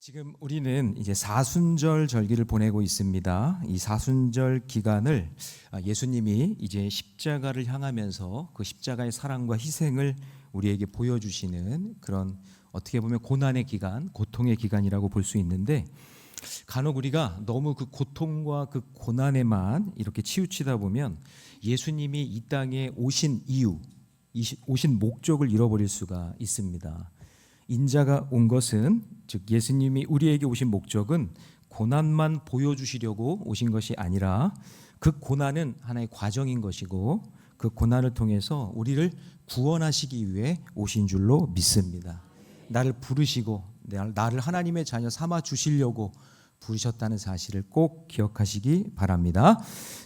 지금 우리는 이제 사순절 절기를 보내고 있습니다. 이 사순절 기간을 예수님이 이제 십자가를 향하면서 그 십자가의 사랑과 희생을 우리에게 보여주시는 그런 어떻게 보면 고난의 기간, 고통의 기간이라고 볼 수 있는데 간혹 우리가 너무 그 고통과 그 고난에만 이렇게 치우치다 보면 예수님이 이 땅에 오신 이유, 오신 목적을 잃어버릴 수가 있습니다. 인자가 온 것은 즉 예수님이 우리에게 오신 목적은 고난만 보여주시려고 오신 것이 아니라 그 고난은 하나의 과정인 것이고 그 고난을 통해서 우리를 구원하시기 위해 오신 줄로 믿습니다. 나를 부르시고 나를 하나님의 자녀 삼아 주시려고 부르셨다는 사실을 꼭 기억하시기 바랍니다.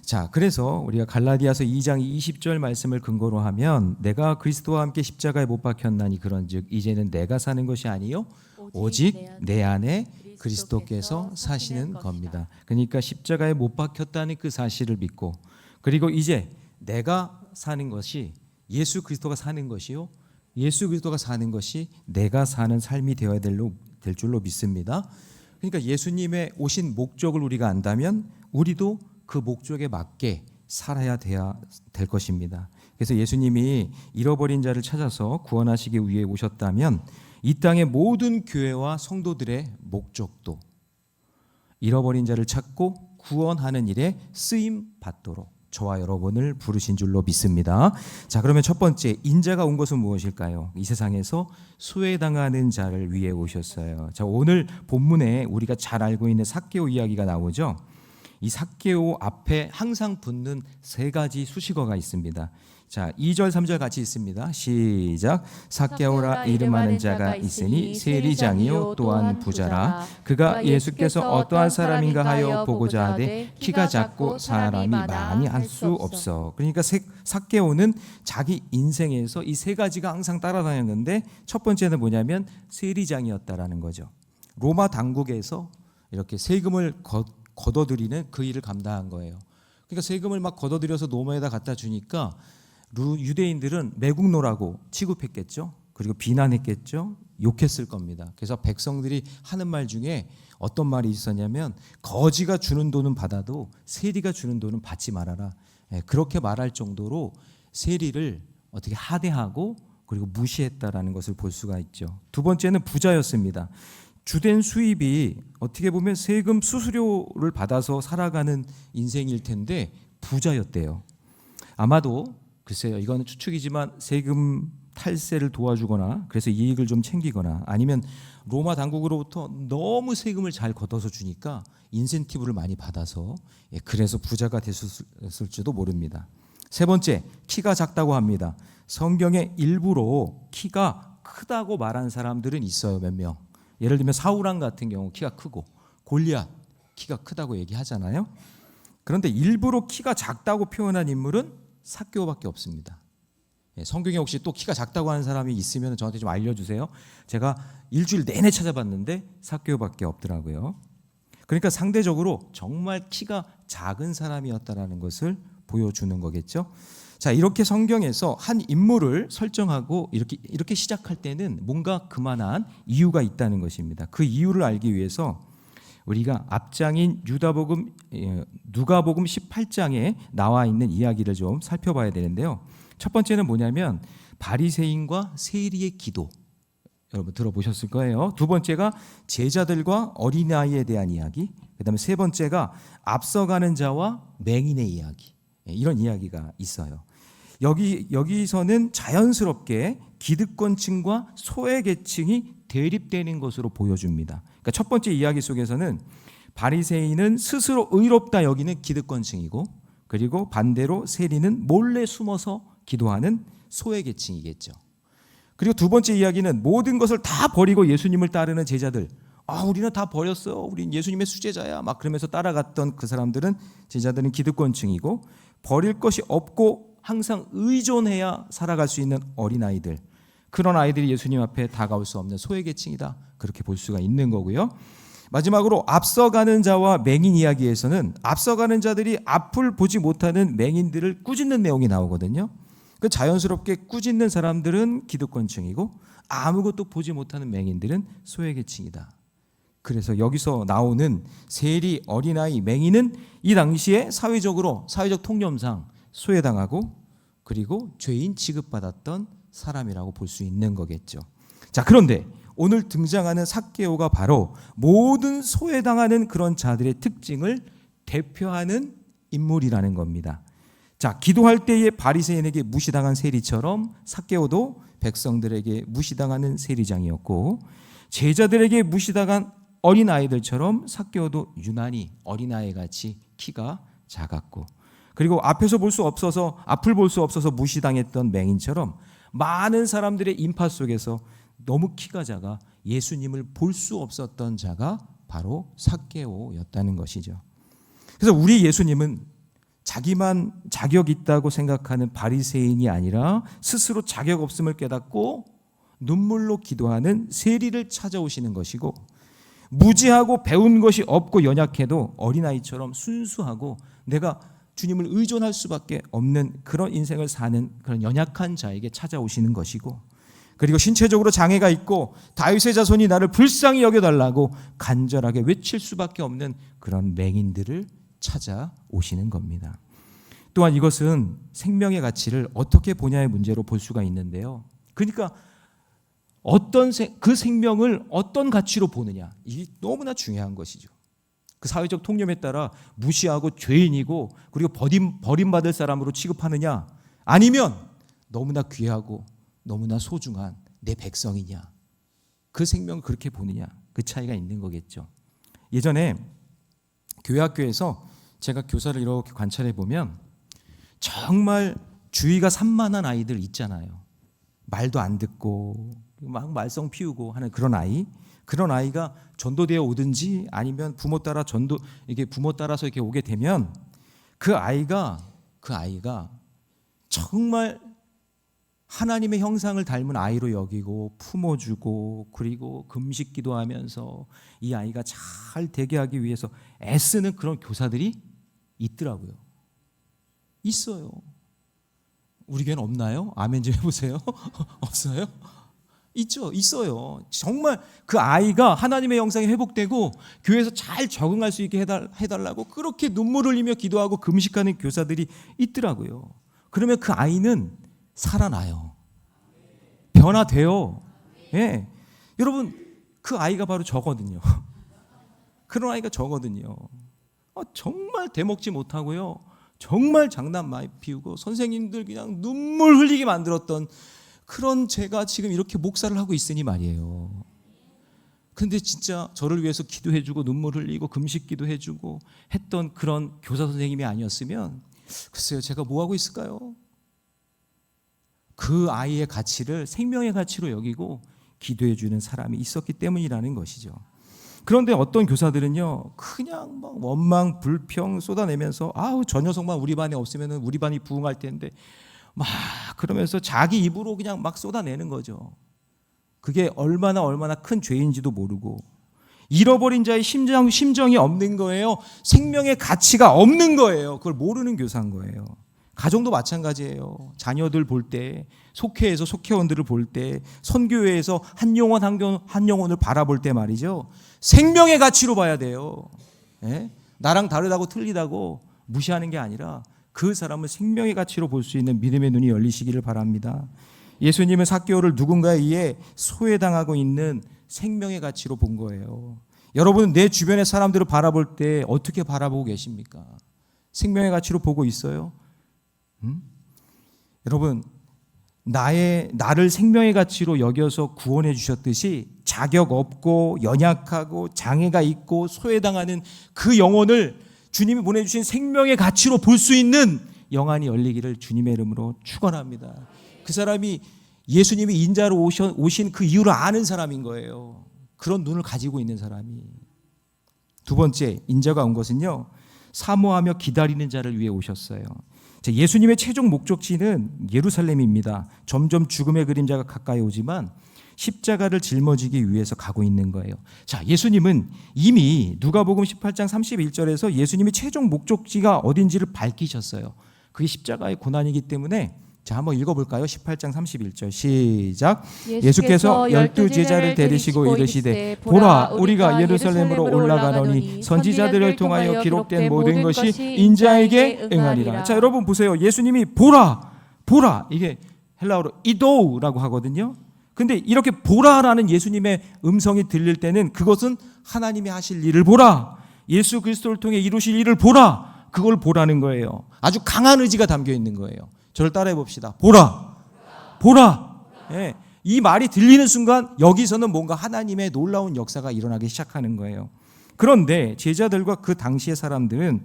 자, 그래서 우리가 갈라디아서 2장 20절 말씀을 근거로 하면 내가 그리스도와 함께 십자가에 못 박혔나니 그런즉 이제는 내가 사는 것이 아니요 오직 내 안에 그리스도께서 사시는 겁니다. 그러니까 십자가에 못 박혔다는 그 사실을 믿고 그리고 이제 내가 사는 것이 예수 그리스도가 사는 것이요 예수 그리스도가 사는 것이 내가 사는 삶이 되어야 될 줄로 믿습니다. 그러니까 예수님의 오신 목적을 우리가 안다면 우리도 그 목적에 맞게 살아야 될 것입니다. 그래서 예수님이 잃어버린 자를 찾아서 구원하시기 위해 오셨다면 이 땅의 모든 교회와 성도들의 목적도 잃어버린 자를 찾고 구원하는 일에 쓰임 받도록 저와 여러분을 부르신 줄로 믿습니다. 자, 그러면 첫 번째 인자가 온 것은 무엇일까요? 이 세상에서 수혜당하는 자를 위해 오셨어요. 자, 오늘 본문에 우리가 잘 알고 있는 삭개오 이야기가 나오죠. 이 삭개오 앞에 항상 붙는 세 가지 수식어가 있습니다. 자, 2절 3절 같이 있습니다. 시작. 삭개오라 이름하는 자가 있으니 세리장이요 또한 부자라. 그가 예수께서 어떠한 사람인가 하여 보고자 하되 키가 작고 사람이 많이 할 수 없어. 그러니까 삭개오는 자기 인생에서 이 세 가지가 항상 따라다녔는데 첫 번째는 뭐냐면 세리장이었다라는 거죠. 로마 당국에서 이렇게 세금을 걷어들이는 그 일을 감당한 거예요. 그러니까 세금을 막 걷어들여서 로마에다 갖다 주니까 유대인들은 매국노라고 취급했겠죠. 그리고 비난했겠죠. 욕했을 겁니다. 그래서 백성들이 하는 말 중에 어떤 말이 있었냐면 거지가 주는 돈은 받아도 세리가 주는 돈은 받지 말아라. 그렇게 말할 정도로 세리를 어떻게 하대하고 그리고 무시했다라는 것을 볼 수가 있죠. 두 번째는 부자였습니다. 주된 수입이 어떻게 보면 세금 수수료를 받아서 살아가는 인생일 텐데 부자였대요. 아마도 글쎄요, 이거는 추측이지만 세금 탈세를 도와주거나 그래서 이익을 좀 챙기거나 아니면 로마 당국으로부터 너무 세금을 잘 걷어서 주니까 인센티브를 많이 받아서 그래서 부자가 됐을지도 모릅니다. 세 번째, 키가 작다고 합니다. 성경에 일부러 키가 크다고 말한 사람들은 있어요. 몇 명. 예를 들면 사울왕 같은 경우 키가 크고 골리앗 키가 크다고 얘기하잖아요. 그런데 일부러 키가 작다고 표현한 인물은 삭개오밖에 없습니다. 성경에 혹시 또 키가 작다고 하는 사람이 있으면 저한테 좀 알려주세요. 제가 일주일 내내 찾아봤는데 삭개오밖에 없더라고요. 그러니까 상대적으로 정말 키가 작은 사람이었다라는 것을 보여주는 거겠죠. 자, 이렇게 성경에서 한 인물을 설정하고 이렇게 시작할 때는 뭔가 그만한 이유가 있다는 것입니다. 그 이유를 알기 위해서 우리가 앞장인 누가복음 18장에 나와 있는 이야기를 좀 살펴봐야 되는데요. 첫 번째는 뭐냐면 바리새인과 세리의 기도. 여러분 들어보셨을 거예요. 두 번째가 제자들과 어린아이에 대한 이야기. 그다음에 세 번째가 앞서가는 자와 맹인의 이야기. 이런 이야기가 있어요. 여기서는 자연스럽게 기득권층과 소외계층이 대립되는 것으로 보여줍니다. 그러니까 첫 번째 이야기 속에서는 바리새인은 스스로 의롭다 여기는 기득권층이고 그리고 반대로 세리는 몰래 숨어서 기도하는 소외계층이겠죠. 그리고 두 번째 이야기는 모든 것을 다 버리고 예수님을 따르는 제자들. 우리는 다 버렸어. 우린 예수님의 수제자야. 막 그러면서 따라갔던 그 사람들은 제자들은 기득권층이고 버릴 것이 없고 항상 의존해야 살아갈 수 있는 어린아이들. 그런 아이들이 예수님 앞에 다가올 수 없는 소외계층이다. 그렇게 볼 수가 있는 거고요. 마지막으로 앞서가는 자와 맹인 이야기에서는 앞서가는 자들이 앞을 보지 못하는 맹인들을 꾸짖는 내용이 나오거든요. 그 자연스럽게 꾸짖는 사람들은 기득권층이고 아무것도 보지 못하는 맹인들은 소외계층이다. 그래서 여기서 나오는 세리, 어린아이, 맹인은 이 당시에 사회적 통념상 소외당하고 그리고 죄인 취급받았던 사람이라고 볼 수 있는 거겠죠. 자, 그런데 오늘 등장하는 삭개오가 바로 모든 소외당하는 그런 자들의 특징을 대표하는 인물이라는 겁니다. 자, 기도할 때에 바리새인에게 무시당한 세리처럼 삭개오도 백성들에게 무시당하는 세리장이었고, 제자들에게 무시당한 어린아이들처럼 삭개오도 유난히 어린아이같이 키가 작았고, 그리고 앞을 볼 수 없어서 무시당했던 맹인처럼 많은 사람들의 인파 속에서 너무 키가 작아 예수님을 볼 수 없었던 자가 바로 삭개오였다는 것이죠. 그래서 우리 예수님은 자기만 자격 있다고 생각하는 바리새인이 아니라 스스로 자격 없음을 깨닫고 눈물로 기도하는 세리를 찾아오시는 것이고, 무지하고 배운 것이 없고 연약해도 어린아이처럼 순수하고 내가 주님을 의존할 수밖에 없는 그런 인생을 사는 그런 연약한 자에게 찾아오시는 것이고, 그리고 신체적으로 장애가 있고 다윗의 자손이 나를 불쌍히 여겨달라고 간절하게 외칠 수밖에 없는 그런 맹인들을 찾아오시는 겁니다. 또한 이것은 생명의 가치를 어떻게 보냐의 문제로 볼 수가 있는데요. 그러니까 그 생명을 어떤 가치로 보느냐, 이게 너무나 중요한 것이죠. 그 사회적 통념에 따라 무시하고 죄인이고 그리고 버림받을 사람으로 취급하느냐, 아니면 너무나 귀하고 너무나 소중한 내 백성이냐, 그 생명을 그렇게 보느냐, 그 차이가 있는 거겠죠. 예전에 교회 학교에서 제가 교사를 이렇게 관찰해 보면 정말 주의가 산만한 아이들 있잖아요. 말도 안 듣고 막 말썽 피우고 하는 그런 아이가 전도되어 오든지 아니면 부모 따라서 이렇게 오게 되면 그 아이가 정말 하나님의 형상을 닮은 아이로 여기고 품어주고 그리고 금식 기도하면서 이 아이가 잘 되게 하기 위해서 애쓰는 그런 교사들이 있더라고요. 있어요. 우리 교회는 없나요? 아멘 좀 해보세요. 없어요? 있죠. 있어요. 정말 그 아이가 하나님의 형상이 회복되고 교회에서 잘 적응할 수 있게 해달라고 그렇게 눈물 흘리며 기도하고 금식하는 교사들이 있더라고요. 그러면 그 아이는 살아나요. 변화돼요. 예. 여러분, 그 아이가 바로 저거든요. 그런 아이가 저거든요. 정말 대먹지 못하고요. 정말 장난 많이 피우고 선생님들 그냥 눈물 흘리게 만들었던 그런 제가 지금 이렇게 목사를 하고 있으니 말이에요. 근데 진짜 저를 위해서 기도해주고 눈물 흘리고 금식 기도해주고 했던 그런 교사 선생님이 아니었으면 글쎄요, 제가 뭐 하고 있을까요? 그 아이의 가치를 생명의 가치로 여기고 기도해주는 사람이 있었기 때문이라는 것이죠. 그런데 어떤 교사들은요, 그냥 막 원망 불평 쏟아내면서 저 녀석만 우리 반에 없으면 우리 반이 부흥할 텐데 막 그러면서 자기 입으로 그냥 막 쏟아내는 거죠. 그게 얼마나 큰 죄인지도 모르고 잃어버린 자의 심정이 없는 거예요. 생명의 가치가 없는 거예요. 그걸 모르는 교사인 거예요. 가정도 마찬가지예요. 자녀들 볼 때, 속회에서 속회원들을 볼 때, 선교회에서 한 영혼을 바라볼 때 말이죠. 생명의 가치로 봐야 돼요. 예? 나랑 다르다고 틀리다고 무시하는 게 아니라 그 사람을 생명의 가치로 볼 수 있는 믿음의 눈이 열리시기를 바랍니다. 예수님은 삭개오를 누군가에 의해 소외당하고 있는 생명의 가치로 본 거예요. 여러분은 내 주변의 사람들을 바라볼 때 어떻게 바라보고 계십니까? 생명의 가치로 보고 있어요? 여러분, 나를 생명의 가치로 여겨서 구원해 주셨듯이 자격 없고 연약하고 장애가 있고 소외당하는 그 영혼을 주님이 보내주신 생명의 가치로 볼 수 있는 영안이 열리기를 주님의 이름으로 축원합니다. 그 사람이 예수님이 인자로 오신 그 이유를 아는 사람인 거예요. 그런 눈을 가지고 있는 사람이. 두 번째, 인자가 온 것은요, 사모하며 기다리는 자를 위해 오셨어요. 예수님의 최종 목적지는 예루살렘입니다. 점점 죽음의 그림자가 가까이 오지만 십자가를 짊어지기 위해서 가고 있는 거예요. 자, 예수님은 이미 누가복음 18장 31절에서 예수님의 최종 목적지가 어딘지를 밝히셨어요. 그게 십자가의 고난이기 때문에 자, 한번 읽어볼까요? 18장 31절 시작. 예수께서 12제자를 데리시고 이르시되 보라 우리가 예루살렘으로 올라가노니 선지자들을 통하여 기록된 모든 것이 인자에게 응하리라. 자, 여러분 보세요. 예수님이 보라 이게 헬라어로 이도우라고 하거든요. 근데 이렇게 보라라는 예수님의 음성이 들릴 때는 그것은 하나님이 하실 일을 보라, 예수 그리스도를 통해 이루실 일을 보라, 그걸 보라는 거예요. 아주 강한 의지가 담겨 있는 거예요. 저를 따라해 봅시다. 보라. 예, 이 말이 들리는 순간 여기서는 뭔가 하나님의 놀라운 역사가 일어나기 시작하는 거예요. 그런데 제자들과 그 당시의 사람들은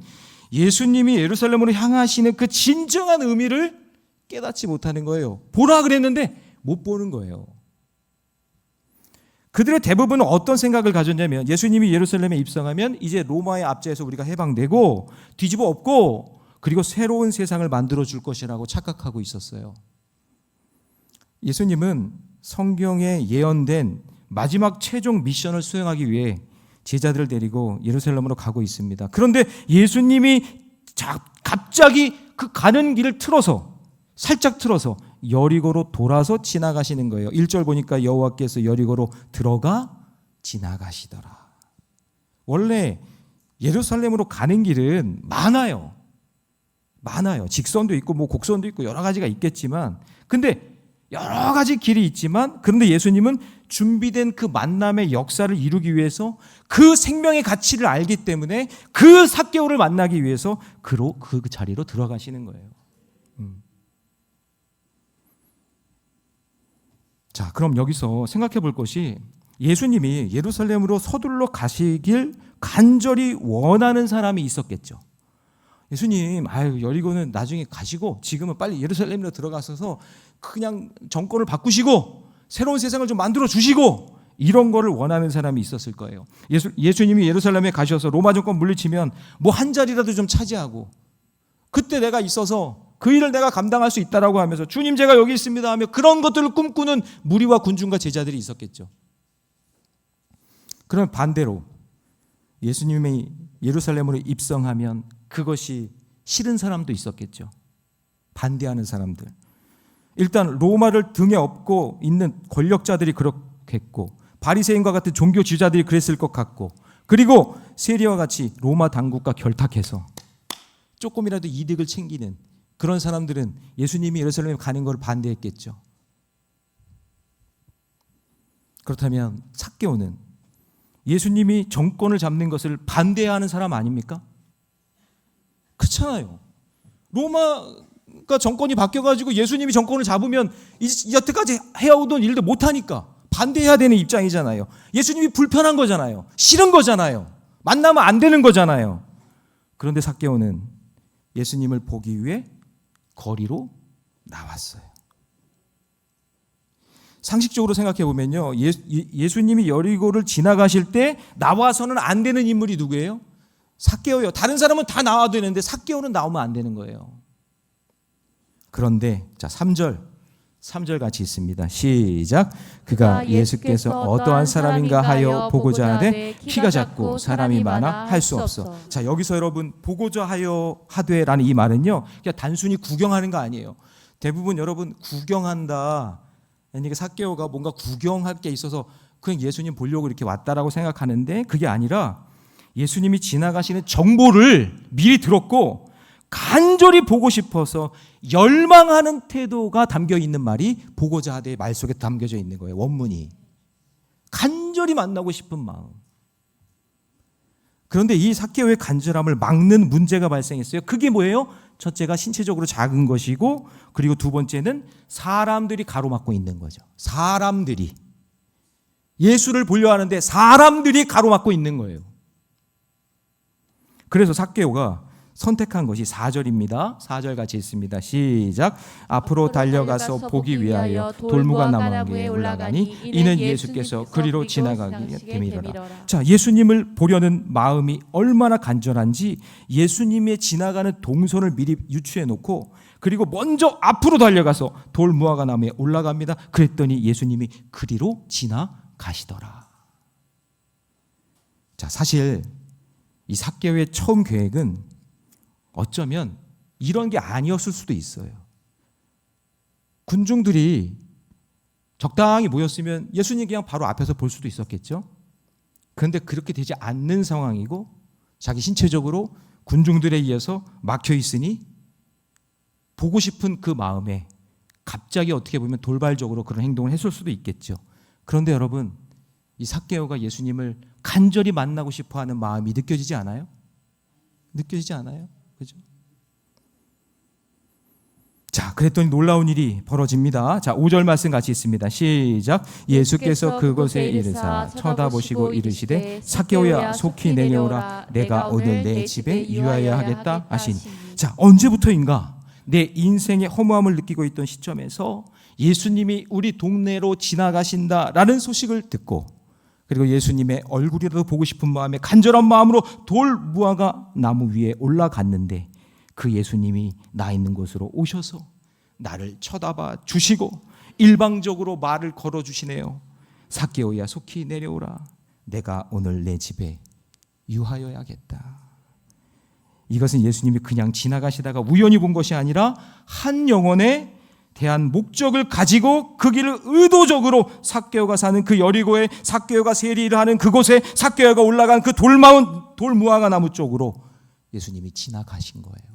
예수님이 예루살렘으로 향하시는 그 진정한 의미를 깨닫지 못하는 거예요. 보라 그랬는데 못 보는 거예요. 그들의 대부분은 어떤 생각을 가졌냐면 예수님이 예루살렘에 입성하면 이제 로마의 압제에서 우리가 해방되고 뒤집어 엎고 그리고 새로운 세상을 만들어 줄 것이라고 착각하고 있었어요. 예수님은 성경에 예언된 마지막 최종 미션을 수행하기 위해 제자들을 데리고 예루살렘으로 가고 있습니다. 그런데 예수님이 갑자기 그 가는 길을 살짝 틀어서 여리고로 돌아서 지나가시는 거예요. 1절 보니까 여호와께서 여리고로 들어가 지나가시더라. 원래 예루살렘으로 가는 길은 많아요. 직선도 있고 뭐 곡선도 있고 여러 가지가 있겠지만, 근데 여러 가지 길이 있지만, 그런데 예수님은 준비된 그 만남의 역사를 이루기 위해서 그 생명의 가치를 알기 때문에 그 삭개오를 만나기 위해서 그 자리로 들어가시는 거예요. 자, 그럼 여기서 생각해 볼 것이 예수님이 예루살렘으로 서둘러 가시길 간절히 원하는 사람이 있었겠죠. 예수님, 여리고는 나중에 가시고 지금은 빨리 예루살렘으로 들어가셔서 그냥 정권을 바꾸시고 새로운 세상을 좀 만들어 주시고, 이런 거를 원하는 사람이 있었을 거예요. 예수님이 예루살렘에 가셔서 로마 정권 물리치면 뭐 한 자리라도 좀 차지하고 그때 내가 있어서 그 일을 내가 감당할 수 있다라고 하면서 주님 제가 여기 있습니다 하며 그런 것들을 꿈꾸는 무리와 군중과 제자들이 있었겠죠. 그럼 반대로 예수님이 예루살렘으로 입성하면 그것이 싫은 사람도 있었겠죠. 반대하는 사람들. 일단 로마를 등에 업고 있는 권력자들이 그렇겠고, 바리새인과 같은 종교 지도자들이 그랬을 것 같고, 그리고 세리와 같이 로마 당국과 결탁해서 조금이라도 이득을 챙기는 그런 사람들은 예수님이 예루살렘에 가는 걸 반대했겠죠. 그렇다면 삭개오는 예수님이 정권을 잡는 것을 반대하는 사람 아닙니까? 그렇잖아요. 로마가 정권이 바뀌어가지고 예수님이 정권을 잡으면 여태까지 해오던 일들 못하니까 반대해야 되는 입장이잖아요. 예수님이 불편한 거잖아요. 싫은 거잖아요. 만나면 안 되는 거잖아요. 그런데 삭개오는 예수님을 보기 위해 거리로 나왔어요. 상식적으로 생각해 보면요, 예수님이 여리고를 지나가실 때 나와서는 안 되는 인물이 누구예요? 삭개오예요. 다른 사람은 다 나와도 되는데 삭개오는 나오면 안 되는 거예요. 그런데 자 3절 같이 있습니다. 시작. 그가 예수께서 어떠한 사람인가 하여 보고자 하되 키가 작고 사람이 많아 할 수 없어. 자, 여기서 여러분 보고자 하여 하되라는 이 말은요, 그냥 단순히 구경하는 거 아니에요. 대부분 여러분 구경한다, 그러니까 삭개오가 뭔가 구경할 게 있어서 그냥 예수님 보려고 이렇게 왔다라고 생각하는데, 그게 아니라 예수님이 지나가시는 정보를 미리 들었고 간절히 보고 싶어서 열망하는 태도가 담겨 있는 말이 보고자 하되의 말 속에 담겨져 있는 거예요. 원문이 간절히 만나고 싶은 마음. 그런데 이 삭개오의 간절함을 막는 문제가 발생했어요. 그게 뭐예요? 첫째가 신체적으로 작은 것이고, 그리고 두 번째는 사람들이 가로막고 있는 거죠. 사람들이 예수를 보려 하는데 사람들이 가로막고 있는 거예요. 그래서 삭개오가 선택한 것이 4절입니다. 4절 같이 있습니다. 시작. 앞으로 달려가서 보기 위하여 돌무가 나무에 올라가니 이는 예수께서 그리로 지나가게 됨이로라. 자, 예수님을 보려는 마음이 얼마나 간절한지 예수님의 지나가는 동선을 미리 유추해 놓고, 그리고 먼저 앞으로 달려가서 돌무화과 나무에 올라갑니다. 그랬더니 예수님이 그리로 지나가시더라. 자, 사실 이 삭개오의 처음 계획은 어쩌면 이런 게 아니었을 수도 있어요. 군중들이 적당히 모였으면 예수님 그냥 바로 앞에서 볼 수도 있었겠죠. 그런데 그렇게 되지 않는 상황이고 자기 신체적으로 군중들에 의해서 막혀 있으니 보고 싶은 그 마음에 갑자기 어떻게 보면 돌발적으로 그런 행동을 했을 수도 있겠죠. 그런데 여러분, 이 삭개오가 예수님을 간절히 만나고 싶어하는 마음이 느껴지지 않아요? 느껴지지 않아요? 그죠? 자, 그랬더니 놀라운 일이 벌어집니다. 자, 5절 말씀 같이 있습니다. 시작. 예수께서 그곳에 이르사 쳐다보시고 이르시되 삭개오야 속히 내려오라. 내가 오늘 내 집에 유하여야 하겠다 하시니. 자, 언제부터인가 내 인생의 허무함을 느끼고 있던 시점에서 예수님이 우리 동네로 지나가신다라는 소식을 듣고, 그리고 예수님의 얼굴이라도 보고 싶은 마음에 간절한 마음으로 돌 무화과 나무 위에 올라갔는데 그 예수님이 나 있는 곳으로 오셔서 나를 쳐다봐 주시고 일방적으로 말을 걸어 주시네요. 삭개오야 속히 내려오라. 내가 오늘 내 집에 유하여야겠다. 이것은 예수님이 그냥 지나가시다가 우연히 본 것이 아니라 한 영혼에 대한 목적을 가지고 그 길을 의도적으로 삭개오가 사는 그 여리고에 삭개오가 세리를 하는 그곳에 삭개오가 올라간 그 돌무화과 나무 쪽으로 예수님이 지나가신 거예요.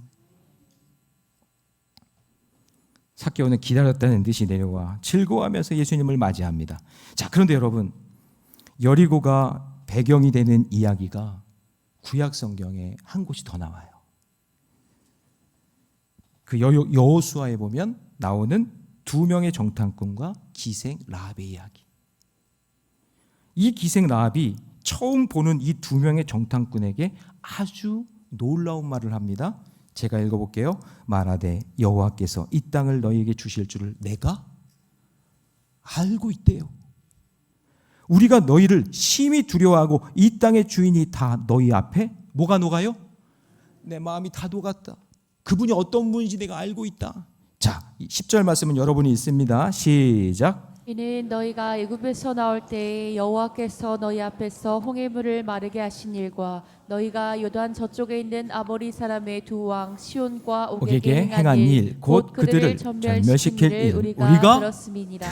삭개오는 기다렸다는 듯이 내려와 즐거워하면서 예수님을 맞이합니다. 자, 그런데 여러분, 여리고가 배경이 되는 이야기가 구약 성경에 한 곳이 더 나와요. 그 여호수아에 보면 나오는 두 명의 정탐꾼과 기생 라합의 이야기. 이 기생 라합이 처음 보는 이 두 명의 정탐꾼에게 아주 놀라운 말을 합니다. 제가 읽어볼게요. 말하되 여호와께서 이 땅을 너희에게 주실 줄을 내가 알고 있대요. 우리가 너희를 심히 두려워하고 이 땅의 주인이 다 너희 앞에 뭐가 녹아요? 내 마음이 다 녹았다. 그분이 어떤 분인지 내가 알고 있다. 자, 10절 말씀은 여러분이 있습니다. 시작. 이는 너희가 애굽에서 나올 때에 여호와께서 너희 앞에서 홍해물을 마르게 하신 일과 너희가 요단 저쪽에 있는 아모리 사람의 두 왕 시온과 옥에게 행한 일 곧 그들을 전멸시킬 일 우리가 들었음이니라.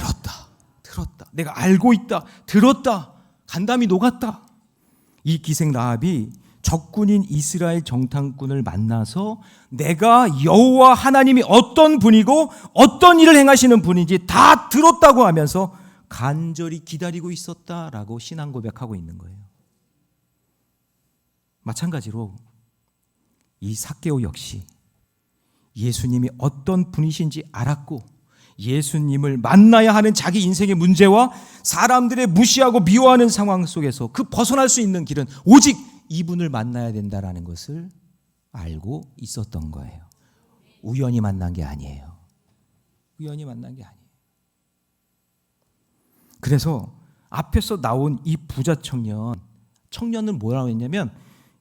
들었다. 내가 알고 있다. 들었다. 간담이 녹았다. 이 기생 라합이 적군인 이스라엘 정탐꾼을 만나서 내가 여호와 하나님이 어떤 분이고 어떤 일을 행하시는 분인지 다 들었다고 하면서 간절히 기다리고 있었다라고 신앙 고백하고 있는 거예요. 마찬가지로 이 삭개오 역시 예수님이 어떤 분이신지 알았고 예수님을 만나야 하는 자기 인생의 문제와 사람들의 무시하고 미워하는 상황 속에서 그 벗어날 수 있는 길은 오직 이분을 만나야 된다라는 것을 알고 있었던 거예요. 우연히 만난 게 아니에요. 우연히 만난 게 아니에요. 그래서 앞에서 나온 이 부자 청년은 뭐라고 했냐면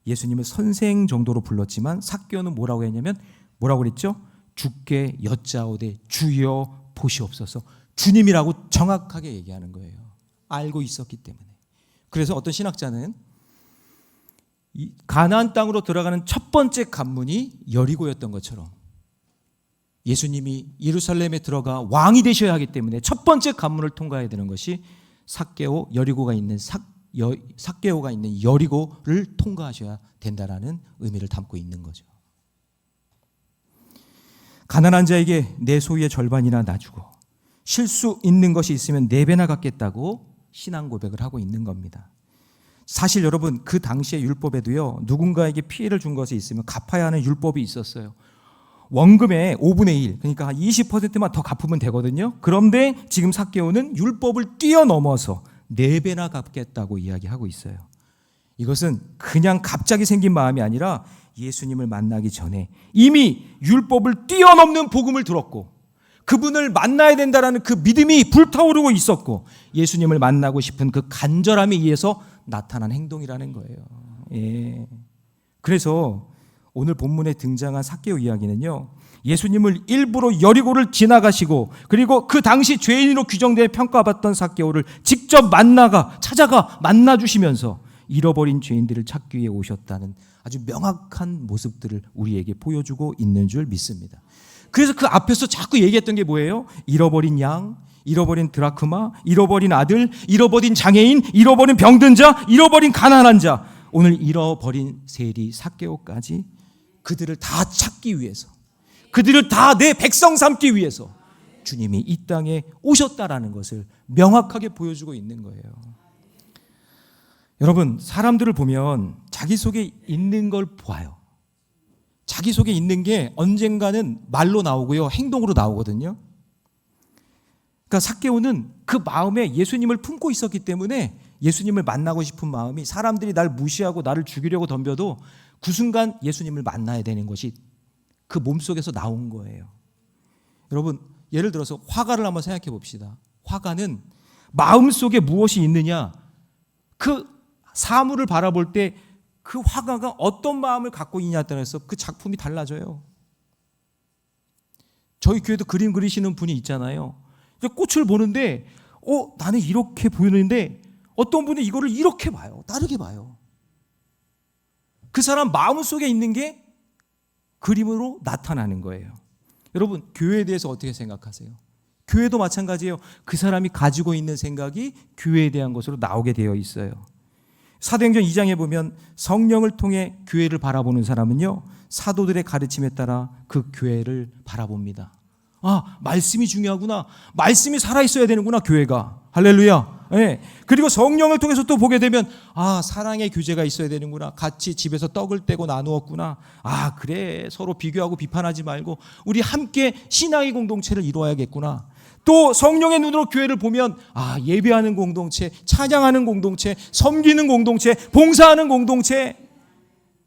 예수님을 선생 정도로 불렀지만 삭개오는 뭐라고 했냐면 뭐라고 그랬죠? 주께 여짜오되 주여 보시옵소서. 주님이라고 정확하게 얘기하는 거예요. 알고 있었기 때문에. 그래서 어떤 신학자는 이 가나안 땅으로 들어가는 첫 번째 관문이 여리고였던 것처럼 예수님이 예루살렘에 들어가 왕이 되셔야 하기 때문에 첫 번째 관문을 통과해야 되는 것이 여리고가 있는 삭개오가 있는 여리고를 통과하셔야 된다라는 의미를 담고 있는 거죠. 가난한 자에게 내 소유의 절반이나 놔주고 쉴 수 있는 것이 있으면 4배나 갖겠다고 신앙 고백을 하고 있는 겁니다. 사실 여러분 그 당시의 율법에도요 누군가에게 피해를 준 것이 있으면 갚아야 하는 율법이 있었어요. 원금의 5분의 1 그러니까 한 20%만 더 갚으면 되거든요. 그런데 지금 삭개오는 율법을 뛰어넘어서 4배나 갚겠다고 이야기하고 있어요. 이것은 그냥 갑자기 생긴 마음이 아니라 예수님을 만나기 전에 이미 율법을 뛰어넘는 복음을 들었고 그분을 만나야 된다라는 그 믿음이 불타오르고 있었고 예수님을 만나고 싶은 그 간절함에 의해서 나타난 행동이라는 거예요. 예. 그래서 오늘 본문에 등장한 삭개오 이야기는요 예수님을 일부러 여리고를 지나가시고 그리고 그 당시 죄인으로 규정되어 평가받던 삭개오를 직접 찾아가 만나주시면서 잃어버린 죄인들을 찾기 위해 오셨다는 아주 명확한 모습들을 우리에게 보여주고 있는 줄 믿습니다. 그래서 그 앞에서 자꾸 얘기했던 게 뭐예요? 잃어버린 양, 잃어버린 드라크마, 잃어버린 아들, 잃어버린 장애인, 잃어버린 병든 자, 잃어버린 가난한 자, 오늘 잃어버린 세리 삭개오까지 그들을 다 찾기 위해서, 그들을 다 내 백성 삼기 위해서 주님이 이 땅에 오셨다라는 것을 명확하게 보여주고 있는 거예요. 여러분, 사람들을 보면 자기 속에 있는 걸 보아요. 자기 속에 있는 게 언젠가는 말로 나오고요, 행동으로 나오거든요. 그러니까 삭개오는 그 마음에 예수님을 품고 있었기 때문에 예수님을 만나고 싶은 마음이, 사람들이 날 무시하고 나를 죽이려고 덤벼도 그 순간 예수님을 만나야 되는 것이 그 몸속에서 나온 거예요. 여러분, 예를 들어서 화가를 한번 생각해 봅시다. 화가는 마음속에 무엇이 있느냐, 그 사물을 바라볼 때 그 화가가 어떤 마음을 갖고 있냐에 따라서 그 작품이 달라져요. 저희 교회도 그림 그리시는 분이 있잖아요. 꽃을 보는데 나는 이렇게 보이는데 어떤 분은 이거를 이렇게 봐요. 다르게 봐요. 그 사람 마음속에 있는 게 그림으로 나타나는 거예요. 여러분, 교회에 대해서 어떻게 생각하세요? 교회도 마찬가지예요. 그 사람이 가지고 있는 생각이 교회에 대한 것으로 나오게 되어 있어요. 사도행전 2장에 보면 성령을 통해 교회를 바라보는 사람은요, 사도들의 가르침에 따라 그 교회를 바라봅니다. 아, 말씀이 중요하구나. 말씀이 살아있어야 되는구나, 교회가. 할렐루야. 네. 그리고 성령을 통해서 또 보게 되면, 아, 사랑의 교제가 있어야 되는구나. 같이 집에서 떡을 떼고 나누었구나. 아, 그래. 서로 비교하고 비판하지 말고 우리 함께 신앙의 공동체를 이루어야겠구나. 또 성령의 눈으로 교회를 보면, 아, 예배하는 공동체, 찬양하는 공동체, 섬기는 공동체, 봉사하는 공동체,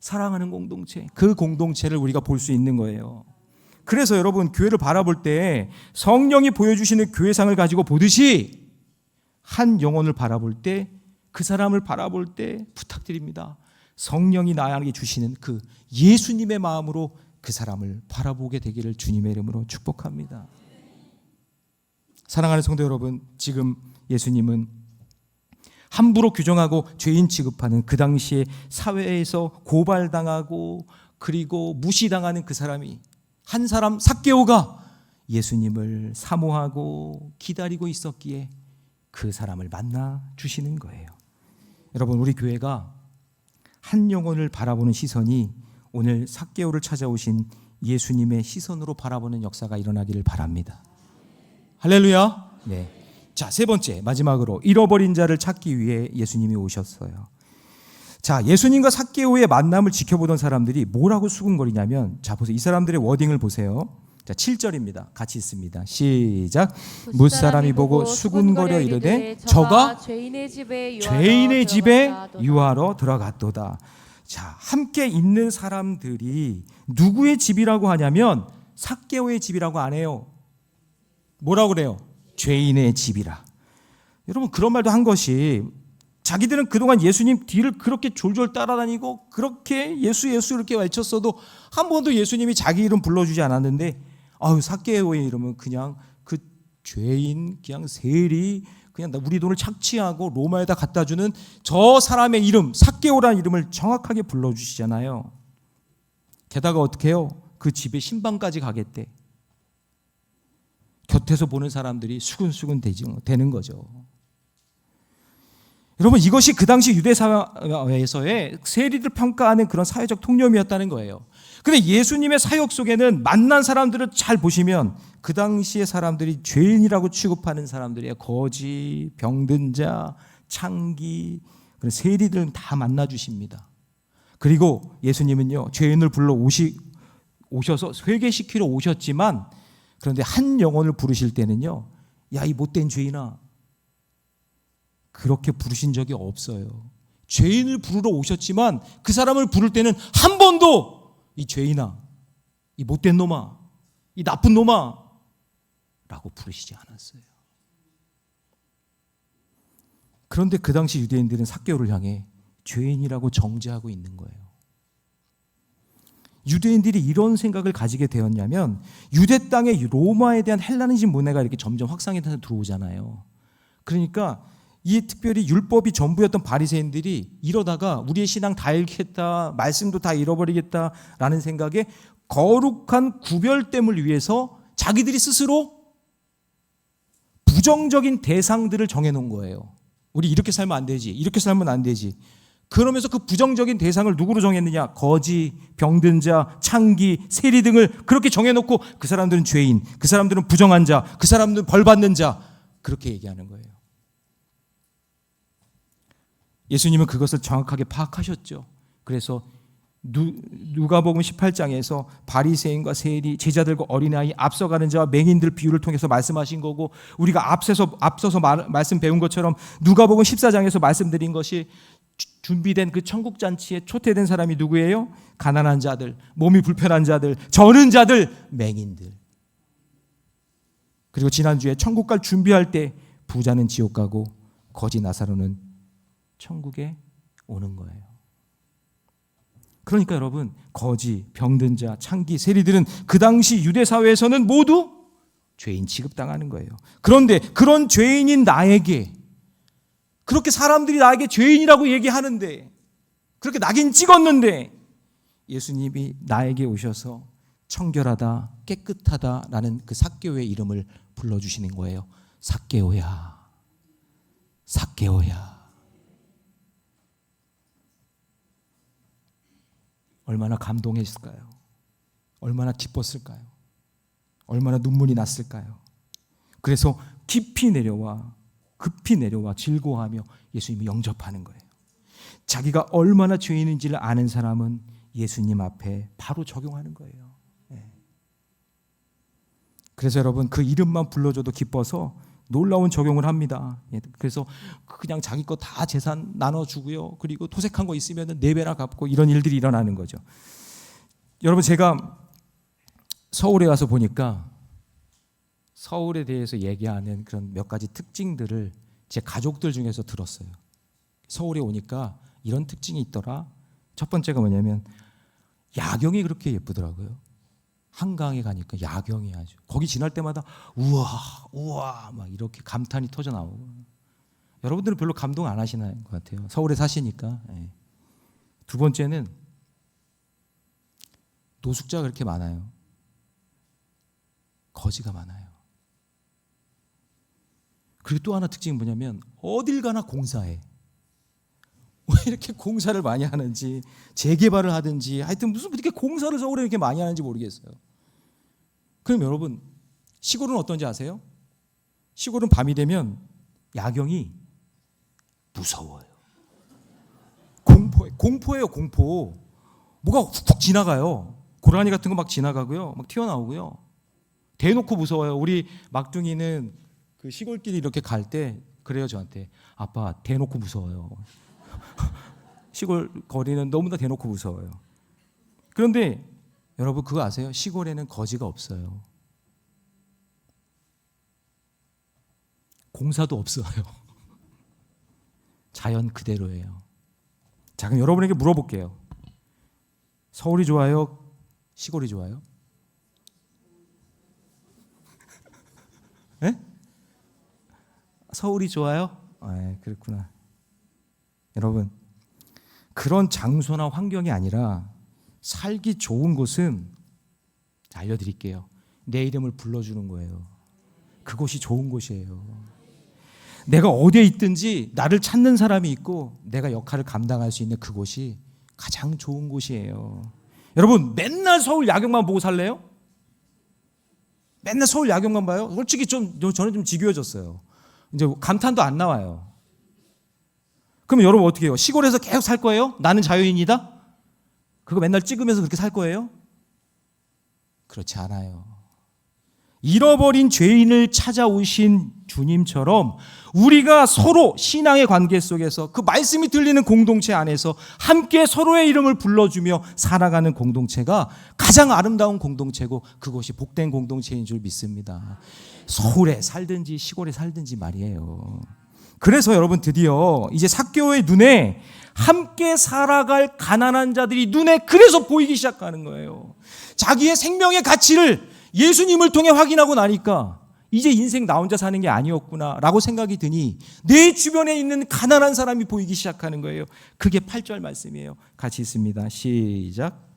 사랑하는 공동체, 그 공동체를 우리가 볼 수 있는 거예요. 그래서 여러분, 교회를 바라볼 때 성령이 보여주시는 교회상을 가지고 보듯이 한 영혼을 바라볼 때, 그 사람을 바라볼 때 부탁드립니다. 성령이 나에게 주시는 그 예수님의 마음으로 그 사람을 바라보게 되기를 주님의 이름으로 축복합니다. 사랑하는 성도 여러분, 지금 예수님은 함부로 규정하고 죄인 취급하는 그 당시에 사회에서 고발당하고 그리고 무시당하는 그 사람이, 한 사람 삭개오가 예수님을 사모하고 기다리고 있었기에 그 사람을 만나 주시는 거예요. 여러분, 우리 교회가 한 영혼을 바라보는 시선이 오늘 삭개오를 찾아오신 예수님의 시선으로 바라보는 역사가 일어나기를 바랍니다. 할렐루야. 네. 자, 세 번째, 마지막으로 잃어버린 자를 찾기 위해 예수님이 오셨어요. 자, 예수님과 삭개오의 만남을 지켜보던 사람들이 뭐라고 수군거리냐면, 자, 보세요. 이 사람들의 워딩을 보세요. 자, 7절입니다. 같이 있습니다. 시작. 무사람이 보고 수군거려 이르되 저가 죄인의 집에 유하러 들어갔도다. 자, 함께 있는 사람들이 누구의 집이라고 하냐면 삭개오의 집이라고 안 해요. 뭐라고 그래요? 죄인의 집이라. 여러분, 그런 말도 한 것이, 자기들은 그동안 예수님 뒤를 그렇게 졸졸 따라다니고 그렇게 예수 예수 이렇게 외쳤어도 한 번도 예수님이 자기 이름 불러주지 않았는데, 삭개오의 이름은 그냥 그 죄인, 그냥 세리, 그냥 우리 돈을 착취하고 로마에다 갖다 주는 저 사람의 이름, 삭개오라는 이름을 정확하게 불러주시잖아요. 게다가 어떻게 해요? 그 집에 신방까지 가겠대. 곁에서 보는 사람들이 수근수근 되는 거죠. 여러분, 이것이 그 당시 유대 사회에서의 세리들 평가하는 그런 사회적 통념이었다는 거예요. 그런데 예수님의 사역 속에는 만난 사람들을 잘 보시면 그 당시의 사람들이 죄인이라고 취급하는 사람들이에요. 거지, 병든 자, 창기, 그런 세리들은 다 만나주십니다. 그리고 예수님은요, 죄인을 불러 오셔서 회개시키러 오셨지만, 그런데 한 영혼을 부르실 때는요, 야, 이 못된 죄인아, 그렇게 부르신 적이 없어요. 죄인을 부르러 오셨지만 그 사람을 부를 때는 한 번도 이 죄인아, 이 못된 놈아, 이 나쁜 놈아 라고 부르시지 않았어요. 그런데 그 당시 유대인들은 삭개오를 향해 죄인이라고 정죄하고 있는 거예요. 유대인들이 이런 생각을 가지게 되었냐면, 유대 땅에 로마에 대한 헬라니즘 문화가 이렇게 점점 확산해서 들어오잖아요. 그러니까 이 특별히 율법이 전부였던 바리새인들이 이러다가 우리의 신앙 다 잃겠다, 말씀도 다 잃어버리겠다라는 생각에 거룩한 구별됨을 위해서 자기들이 스스로 부정적인 대상들을 정해놓은 거예요. 우리 이렇게 살면 안 되지, 이렇게 살면 안 되지. 그러면서 그 부정적인 대상을 누구로 정했느냐? 거지, 병든 자, 창기, 세리 등을 그렇게 정해놓고 그 사람들은 죄인, 그 사람들은 부정한 자, 그 사람들은 벌받는 자, 그렇게 얘기하는 거예요. 예수님은 그것을 정확하게 파악하셨죠. 그래서 누가복음 18장에서 바리새인과 세리, 제자들과 어린아이, 앞서가는 자와 맹인들 비유를 통해서 말씀하신 거고, 우리가 앞서서 말씀 배운 것처럼 누가복음 14장에서 말씀드린 것이 준비된 그 천국 잔치에 초대된 사람이 누구예요? 가난한 자들, 몸이 불편한 자들, 저는 자들, 맹인들. 그리고 지난주에 천국 갈 준비할 때 부자는 지옥 가고 거지 나사로는 천국에 오는 거예요. 그러니까 여러분, 거지, 병든 자, 창기, 세리들은 그 당시 유대 사회에서는 모두 죄인 취급당하는 거예요. 그런데 그런 죄인인 나에게, 그렇게 사람들이 나에게 죄인이라고 얘기하는데, 그렇게 낙인 찍었는데 예수님이 나에게 오셔서 청결하다, 깨끗하다라는 그 삭개오의 이름을 불러주시는 거예요. 삭개오야, 삭개오야. 얼마나 감동했을까요? 얼마나 기뻤을까요? 얼마나 눈물이 났을까요? 그래서 급히 내려와 즐거워하며 예수님이 영접하는 거예요. 자기가 얼마나 죄인인지를 아는 사람은 예수님 앞에 바로 적용하는 거예요. 그래서 여러분, 그 이름만 불러줘도 기뻐서 놀라운 적용을 합니다. 그래서 그냥 자기 거 다 재산 나눠주고요. 그리고 토색한 거 있으면 4배나 갚고 이런 일들이 일어나는 거죠. 여러분, 제가 서울에 와서 보니까 서울에 대해서 얘기하는 그런 몇 가지 특징들을 제 가족들 중에서 들었어요. 서울에 오니까 이런 특징이 있더라. 첫 번째가 뭐냐면 야경이 그렇게 예쁘더라고요. 한강에 가니까 야경이 아주, 거기 지날 때마다 우와 막 이렇게 감탄이 터져 나오고. 여러분들은 별로 감동 안 하시는 것 같아요. 서울에 사시니까. 두 번째는 노숙자가 그렇게 많아요. 거지가 많아요. 그리고 또 하나 특징이 뭐냐면 어딜 가나 공사해. 왜 이렇게 공사를 많이 하는지, 재개발을 하든지, 하여튼 무슨 이렇게 공사를 서울에 이렇게 많이 하는지 모르겠어요. 그럼 여러분, 시골은 어떤지 아세요? 시골은 밤이 되면 야경이 무서워요. 공포예요, 공포. 뭐가 훅훅 지나가요. 고라니 같은 거 막 지나가고요, 막 튀어나오고요. 대놓고 무서워요. 우리 막둥이는 그 시골길 이렇게 갈 때 그래요, 저한테. 아빠, 대놓고 무서워요. 시골 거리는 너무나 대놓고 무서워요. 그런데 여러분, 그거 아세요? 시골에는 거지가 없어요. 공사도 없어요. 자연 그대로예요. 자, 그럼 여러분에게 물어볼게요. 서울이 좋아요? 시골이 좋아요? 네? 서울이 좋아요? 그렇구나. 여러분, 그런 장소나 환경이 아니라 살기 좋은 곳은, 알려드릴게요, 내 이름을 불러주는 거예요. 그곳이 좋은 곳이에요. 내가 어디에 있든지 나를 찾는 사람이 있고 내가 역할을 감당할 수 있는 그곳이 가장 좋은 곳이에요. 여러분, 맨날 서울 야경만 보고 살래요? 맨날 서울 야경만 봐요? 솔직히 저는 좀 지겨워졌어요. 이제 감탄도 안 나와요. 그러면 여러분 어떻게 해요? 시골에서 계속 살 거예요? 나는 자유인이다? 그거 맨날 찍으면서 그렇게 살 거예요? 그렇지 않아요. 잃어버린 죄인을 찾아오신 주님처럼 우리가 서로 신앙의 관계 속에서 그 말씀이 들리는 공동체 안에서 함께 서로의 이름을 불러주며 살아가는 공동체가 가장 아름다운 공동체고, 그것이 복된 공동체인 줄 믿습니다. 서울에 살든지 시골에 살든지 말이에요. 그래서 여러분, 드디어 이제 삭개오의 눈에 함께 살아갈 가난한 자들이 눈에 그래서 보이기 시작하는 거예요. 자기의 생명의 가치를 예수님을 통해 확인하고 나니까 이제 인생 나 혼자 사는 게 아니었구나 라고 생각이 드니 내 주변에 있는 가난한 사람이 보이기 시작하는 거예요. 그게 8절 말씀이에요. 같이 읽습니다. 시작.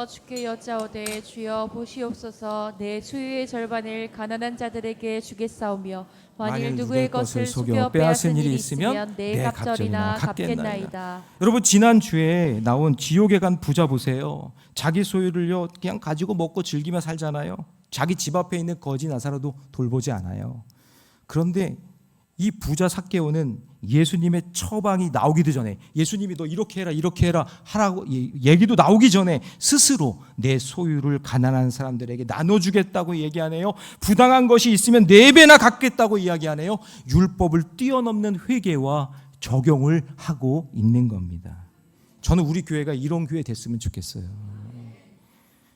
주께 여짜오되 주여 보시옵소서 내 소유의 절반을 가난한 자들에게 주겠사오며 만일 누구의 것을 속여 빼앗은 일이 있으면 내 갑절이나 갚겠나이다. 여러분 지난주에 나온 지옥에 간 부자 보세요. 자기 소유를요 그냥 가지고 먹고 즐기며 살잖아요. 자기 집 앞에 있는 거지 나사로도 돌보지 않아요. 그런데 이 부자 삭개오는 예수님의 처방이 나오기도 전에, 예수님이 너 이렇게 해라 하라고 얘기도 나오기 전에 스스로 내 소유를 가난한 사람들에게 나눠주겠다고 얘기하네요. 부당한 것이 있으면 4배나 갚겠다고 이야기하네요. 율법을 뛰어넘는 회개와 적용을 하고 있는 겁니다. 저는 우리 교회가 이런 교회 됐으면 좋겠어요.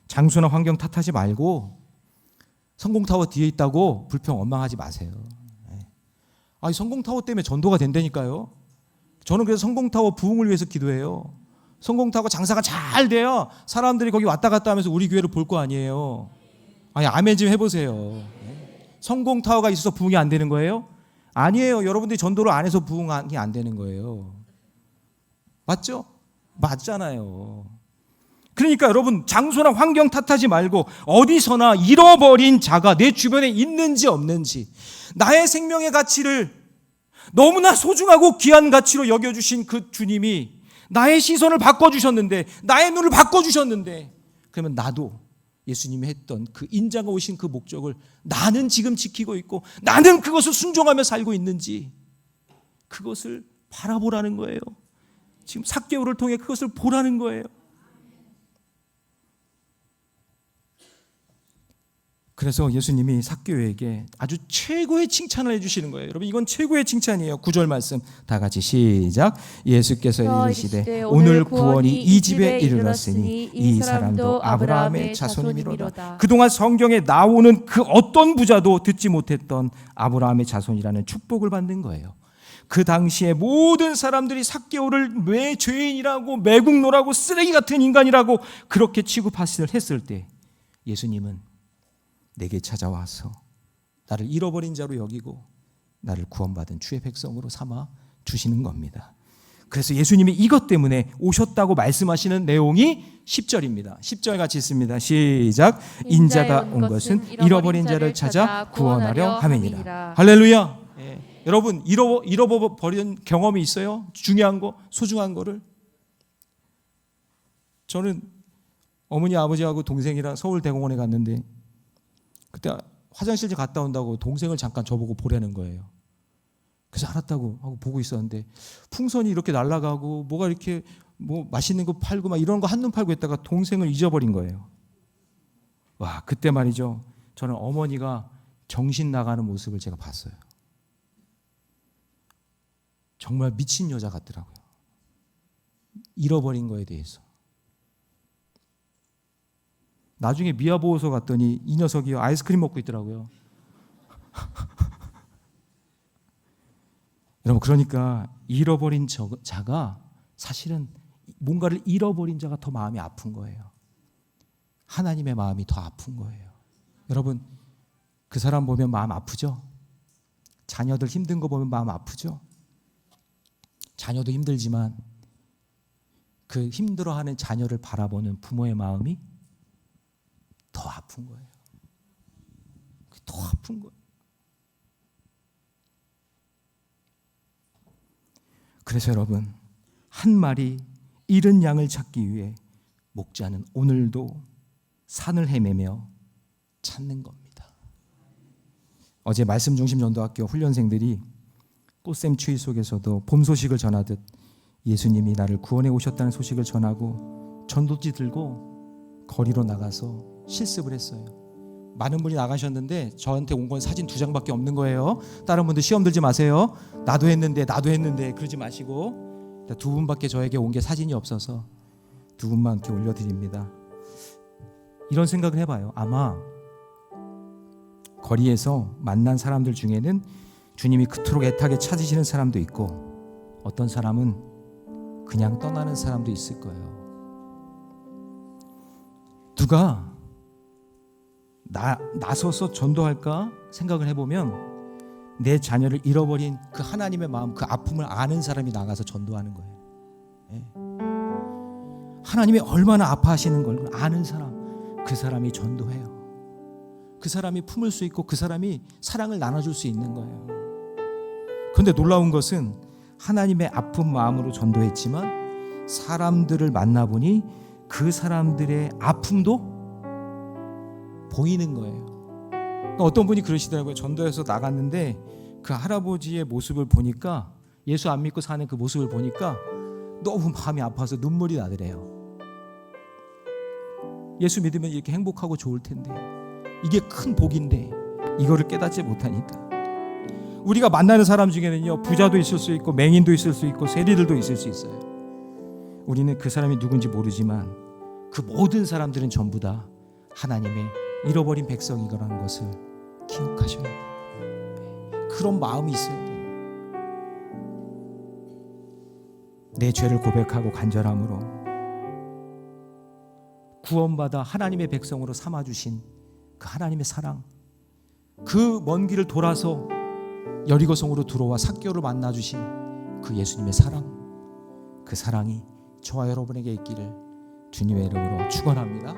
장소나 환경 탓하지 말고 성공타워 뒤에 있다고 불평 원망하지 마세요. 아니 성공타워 때문에 전도가 된다니까요. 저는 그래서 성공타워 부흥을 위해서 기도해요. 성공타워 장사가 잘 돼야 사람들이 거기 왔다 갔다 하면서 우리 교회를 볼 거 아니에요. 아니 아멘 좀 해보세요. 성공타워가 있어서 부흥이 안 되는 거예요? 아니에요. 여러분들이 전도를 안 해서 부흥이 안 되는 거예요. 맞죠? 맞잖아요. 그러니까 여러분 장소나 환경 탓하지 말고 어디서나 잃어버린 자가 내 주변에 있는지 없는지, 나의 생명의 가치를 너무나 소중하고 귀한 가치로 여겨주신 그 주님이 나의 시선을 바꿔주셨는데, 나의 눈을 바꿔주셨는데, 그러면 나도 예수님이 했던 그 인자가 오신 그 목적을 나는 지금 지키고 있고 나는 그것을 순종하며 살고 있는지 그것을 바라보라는 거예요. 지금 삭개오를 통해 그것을 보라는 거예요. 그래서 예수님이 삭개오에게 아주 최고의 칭찬을 해주시는 거예요. 여러분 이건 최고의 칭찬이에요. 9절 말씀 다 같이 시작. 예수께서 이르시되 오늘 구원이 이 집에 이르렀으니 이 사람도 아브라함의 자손이미로다. 그동안 성경에 나오는 그 어떤 부자도 듣지 못했던 아브라함의 자손이라는 축복을 받는 거예요. 그 당시에 모든 사람들이 삭개오를 왜 죄인이라고 매국노라고 쓰레기 같은 인간이라고 그렇게 취급했을 때 예수님은 내게 찾아와서 나를 잃어버린 자로 여기고 나를 구원받은 주의 백성으로 삼아 주시는 겁니다. 그래서 예수님이 이것 때문에 오셨다고 말씀하시는 내용이 10절입니다. 10절 같이 읽습니다. 시작. 인자가 온 것은 잃어버린 자를 찾아 구원하려 함이니라. 할렐루야. 예. 여러분 잃어버린 경험이 있어요? 중요한 거, 소중한 거를. 저는 어머니 아버지하고 동생이랑 서울대공원에 갔는데 그때 화장실 좀 갔다 온다고 동생을 잠깐 저보고 보라는 거예요. 그래서 알았다고 하고 보고 있었는데 풍선이 이렇게 날아가고 뭐가 이렇게 뭐 맛있는 거 팔고 막 이런 거 한눈 팔고 있다가 동생을 잊어버린 거예요. 와, 그때 말이죠. 저는 어머니가 정신 나가는 모습을 제가 봤어요. 정말 미친 여자 같더라고요. 잃어버린 거에 대해서. 나중에 미아보호소 갔더니 이 녀석이 아이스크림 먹고 있더라고요. 여러분 그러니까 잃어버린 자가 사실은 뭔가를 잃어버린 자가 더 마음이 아픈 거예요. 하나님의 마음이 더 아픈 거예요. 여러분 그 사람 보면 마음 아프죠? 자녀들 힘든 거 보면 마음 아프죠? 자녀도 힘들지만 그 힘들어하는 자녀를 바라보는 부모의 마음이 더 아픈 거예요. 더 아픈 거예요. 그래서 여러분 한 마리 잃은 양을 찾기 위해 목자는 오늘도 산을 헤매며 찾는 겁니다. 어제 말씀 중심 전도학교 훈련생들이 꽃샘 추위 속에서도 봄 소식을 전하듯 예수님이 나를 구원해 오셨다는 소식을 전하고 전도지 들고 거리로 나가서 실습을 했어요. 많은 분이 나가셨는데 저한테 온 건 사진 2장밖에 없는 거예요. 다른 분들 시험 들지 마세요. 나도 했는데 그러지 마시고 2분밖에 저에게 온 게 사진이 없어서 2분만 이렇게 올려드립니다. 이런 생각을 해봐요. 아마 거리에서 만난 사람들 중에는 주님이 그토록 애타게 찾으시는 사람도 있고 어떤 사람은 그냥 떠나는 사람도 있을 거예요. 누가 나서서 전도할까 생각을 해보면 내 자녀를 잃어버린 그 하나님의 마음, 그 아픔을 아는 사람이 나가서 전도하는 거예요. 하나님이 얼마나 아파하시는 걸 아는 사람, 그 사람이 전도해요. 그 사람이 품을 수 있고 그 사람이 사랑을 나눠줄 수 있는 거예요. 그런데 놀라운 것은 하나님의 아픈 마음으로 전도했지만 사람들을 만나보니 그 사람들의 아픔도 보이는 거예요. 그러니까 어떤 분이 그러시더라고요. 전도해서 나갔는데 그 할아버지의 모습을 보니까, 예수 안 믿고 사는 그 모습을 보니까 너무 마음이 아파서 눈물이 나더래요. 예수 믿으면 이렇게 행복하고 좋을 텐데, 이게 큰 복인데 이거를 깨닫지 못하니까. 우리가 만나는 사람 중에는요, 부자도 있을 수 있고 맹인도 있을 수 있고 세리들도 있을 수 있어요. 우리는 그 사람이 누군지 모르지만 그 모든 사람들은 전부 다 하나님의 잃어버린 백성이라는 것을 기억하셔야 돼요. 그런 마음이 있어야 돼요. 내 죄를 고백하고 간절함으로 구원받아 하나님의 백성으로 삼아주신 그 하나님의 사랑, 그 먼 길을 돌아서 여리고성으로 들어와 삭개오를 만나주신 그 예수님의 사랑, 그 사랑이 저와 여러분에게 있기를 주님의 이름으로 축원합니다.